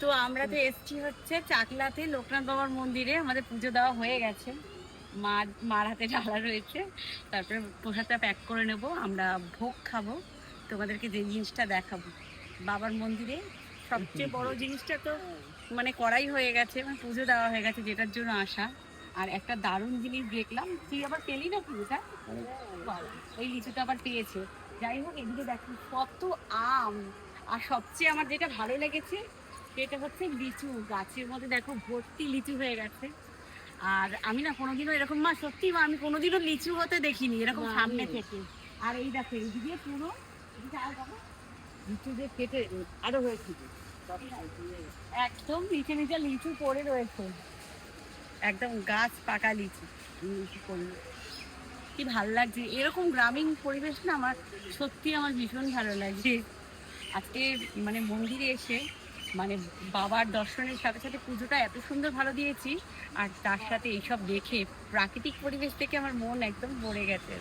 তো আমরা তো এসছি হচ্ছে চাকলাতে লোকনাথ বাবার মন্দিরে, আমাদের পুজো দেওয়া হয়ে গেছে, মার হাতে ঢালা রয়েছে। তারপরে প্রসাদটা প্যাক করে নেব, আমরা ভোগ খাবো, তোমাদেরকে যে জিনিসটা দেখাবো বাবার মন্দিরে। সবচেয়ে বড় জিনিসটা তো মানে করাই হয়ে গেছে, মানে পুজো দেওয়া হয়ে গেছে, যেটার জন্য আসা। আর একটা দারুণ জিনিস দেখলাম, তুই আবার পেলি না পুজোটা? ওই লিচুটা আবার পেয়েছে। যাই হোক, এদিকে দেখো কত আম। আর সবচেয়ে আমার যেটা ভালো লেগেছে সেটা হচ্ছে লিচু, গাছের মধ্যে দেখো ভর্তি লিচু হয়ে গেছে। আর আমি না কোনোদিনও এরকম, মা সত্যি মা, আমি কোনোদিনও লিচু হতে দেখিনি এরকম সামনে থেকে। আর এই দেখো এইদিকে পুরো লিচু যে কেটে আরো হয়েছে, একদম নিচে নিচে লিচু পড়ে রয়েছে, একদম গাছ পাকা লিচু। কি ভালো লাগছে এরকম গ্রামীণ পরিবেশ না, আমার সত্যি আমার ভীষণ ভালো লাগছে। আজকে মানে মন্দিরে এসে মানে বাবার দর্শনের সাথে সাথে পুজোটা এত সুন্দর ভালো দিয়েছি, আর তার সাথে এইসব দেখে প্রাকৃতিক পরিবেশ থেকে আমার মন একদম ভরে গেছে।